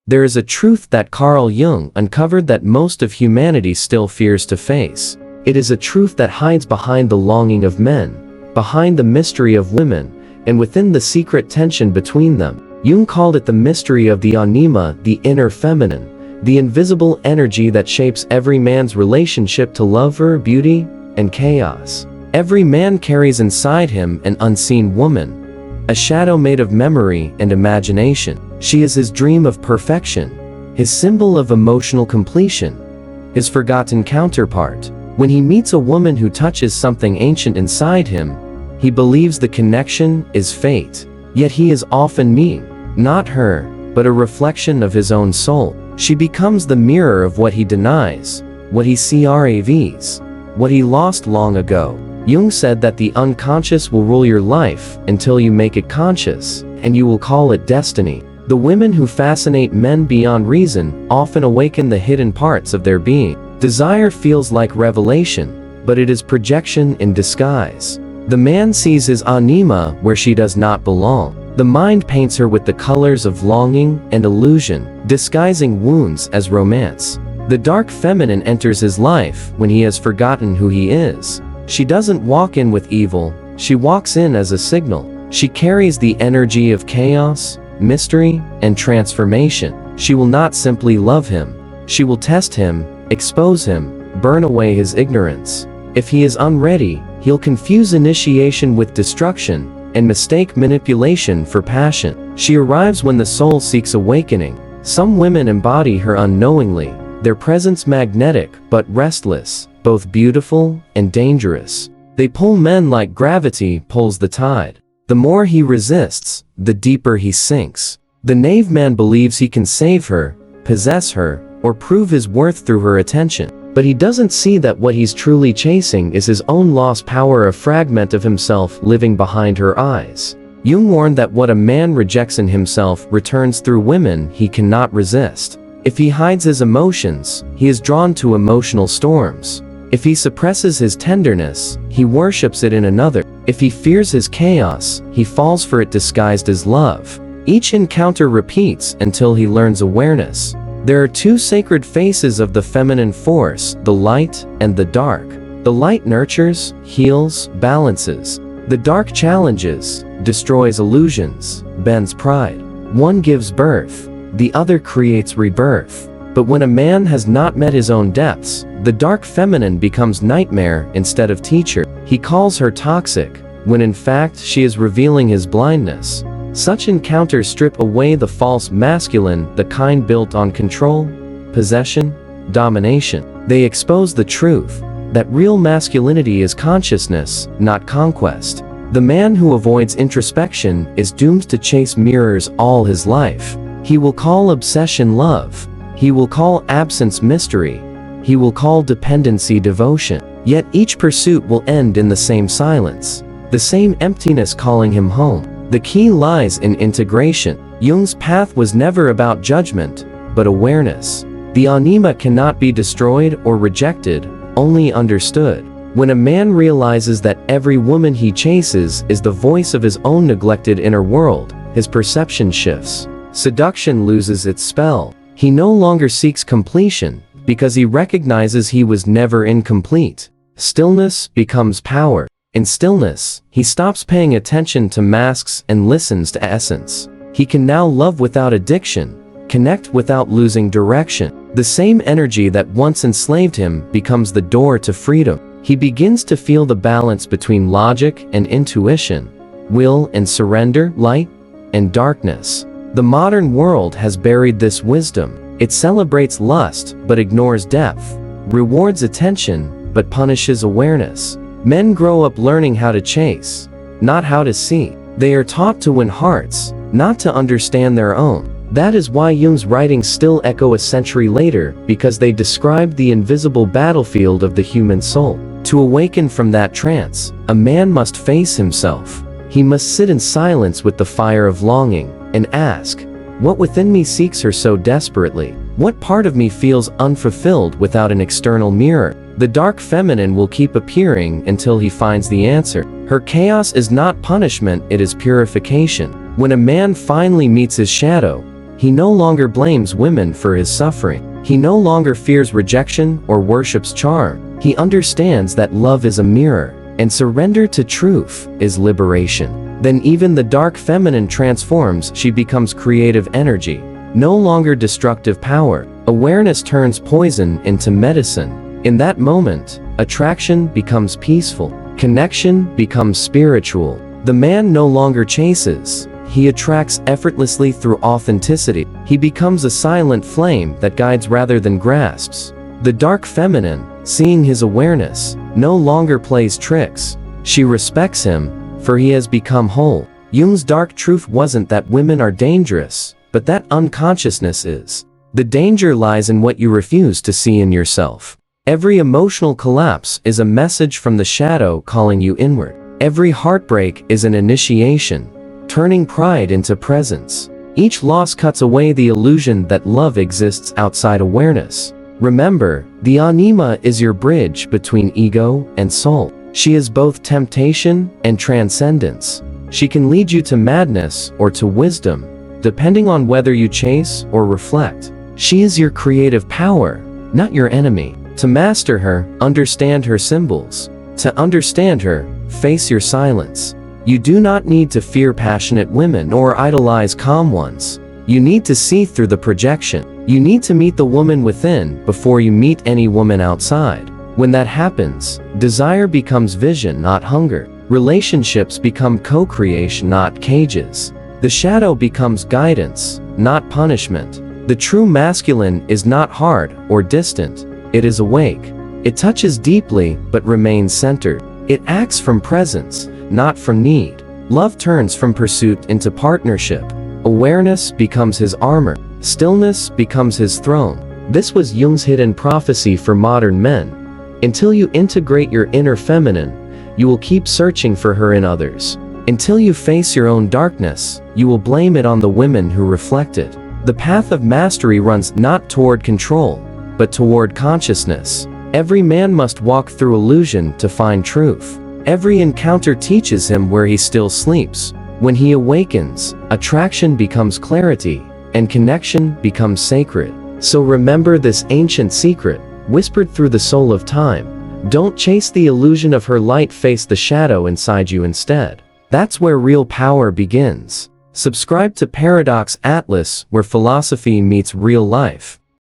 There is a truth that Carl Jung uncovered that most of humanity still fears to face. It is a truth that hides behind the longing of men, behind the mystery of women, and within the secret tension between them. Jung called it the mystery of the Anima, the inner feminine, the invisible energy that shapes every man's relationship to lover, beauty, and chaos. Every man carries inside him an unseen woman, a shadow made of memory and imagination. She is his dream of perfection, his symbol of emotional completion, his forgotten counterpart. When he meets a woman who touches something ancient inside him, he believes the connection is fate. Yet he is often me, not her, but a reflection of his own soul. She becomes the mirror of what he denies, what he craves, what he lost long ago. Jung said that the unconscious will rule your life until you make it conscious, and you will call it destiny. The women who fascinate men beyond reason often awaken the hidden parts of their being. Desire feels like revelation, but it is projection in disguise. The man sees his Anima where she does not belong. The mind paints her with the colors of longing and illusion, disguising wounds as romance. The dark feminine enters his life when he has forgotten who he is. She doesn't walk in with evil, she walks in as a signal. She carries the energy of chaos, mystery, and transformation. She will not simply love him. She will test him, expose him, burn away his ignorance. If he is unready, he'll confuse initiation with destruction and mistake manipulation for passion. She arrives when the soul seeks awakening. Some women embody her unknowingly, their presence magnetic but restless, both beautiful and dangerous. They pull men like gravity pulls the tide. The more he resists, the deeper he sinks. The knave man believes he can save her, possess her, or prove his worth through her attention. But he doesn't see that what he's truly chasing is his own lost power, a fragment of himself living behind her eyes. Jung warned that what a man rejects in himself returns through women he cannot resist. If he hides his emotions, he is drawn to emotional storms. If he suppresses his tenderness, he worships it in another. If he fears his chaos, he falls for it disguised as love. Each encounter repeats until he learns awareness. There are two sacred faces of the feminine force, the light and the dark. The light nurtures, heals, balances. The dark challenges, destroys illusions, bends pride. One gives birth, the other creates rebirth. But when a man has not met his own depths, the dark feminine becomes nightmare instead of teacher. He calls her toxic, when in fact she is revealing his blindness. Such encounters strip away the false masculine, the kind built on control, possession, domination. They expose the truth, that real masculinity is consciousness, not conquest. The man who avoids introspection is doomed to chase mirrors all his life. He will call obsession love. He will call absence mystery. He will call dependency devotion. Yet each pursuit will end in the same silence, the same emptiness calling him home. The key lies in integration. Jung's path was never about judgment, but awareness. The Anima cannot be destroyed or rejected, only understood. When a man realizes that every woman he chases is the voice of his own neglected inner world, his perception shifts. Seduction loses its spell. He no longer seeks completion, because he recognizes he was never incomplete. Stillness becomes power. In stillness, he stops paying attention to masks and listens to essence. He can now love without addiction, connect without losing direction. The same energy that once enslaved him becomes the door to freedom. He begins to feel the balance between logic and intuition, will and surrender, light and darkness. The modern world has buried this wisdom. It celebrates lust but ignores depth, rewards attention but punishes awareness. Men grow up learning how to chase, not how to see. They are taught to win hearts, not to understand their own. That is why Jung's writings still echo a century later, because they described the invisible battlefield of the human soul. To awaken from that trance, a man must face himself. He must sit in silence with the fire of longing, and ask, what within me seeks her so desperately? What part of me feels unfulfilled without an external mirror? The dark feminine will keep appearing until he finds the answer. Her chaos is not punishment, it is purification. When a man finally meets his shadow, He no longer blames women for his suffering. He no longer fears rejection or worships charm. He understands that love is a mirror, and surrender to truth is liberation. Then even the dark feminine transforms. She becomes creative energy, no longer destructive power. Awareness turns poison into medicine. In that moment, attraction becomes peaceful. Connection becomes spiritual. The man no longer chases. He attracts effortlessly through authenticity. He becomes a silent flame that guides rather than grasps. The dark feminine, seeing his awareness, no longer plays tricks. She respects him, for he has become whole. Jung's dark truth wasn't that women are dangerous, but that unconsciousness is. The danger lies in what you refuse to see in yourself. Every emotional collapse is a message from the shadow calling you inward. Every heartbreak is an initiation, turning pride into presence. Each loss cuts away the illusion that love exists outside awareness. Remember, the Anima is your bridge between ego and soul. She is both temptation and transcendence. She can lead you to madness or to wisdom, depending on whether you chase or reflect. She is your creative power, not your enemy. To master her, understand her symbols. To understand her, face your silence. You do not need to fear passionate women or idolize calm ones. You need to see through the projection. You need to meet the woman within before you meet any woman outside. When that happens, desire becomes vision, not hunger. Relationships become co-creation, not cages. The shadow becomes guidance, not punishment. The true masculine is not hard or distant. It is awake. It touches deeply but remains centered. It acts from presence, not from need. Love turns from pursuit into partnership. Awareness becomes his armor. Stillness becomes his throne. This was Jung's hidden prophecy for modern men. Until you integrate your inner feminine, you will keep searching for her in others. Until you face your own darkness, you will blame it on the women who reflect it. The path of mastery runs not toward control, but toward consciousness. Every man must walk through illusion to find truth. Every encounter teaches him where he still sleeps. When he awakens, attraction becomes clarity, and connection becomes sacred. So remember this ancient secret, whispered through the soul of time. Don't chase the illusion of her light, face the shadow inside you instead. That's where real power begins. Subscribe to Paradox Atlas, where philosophy meets real life.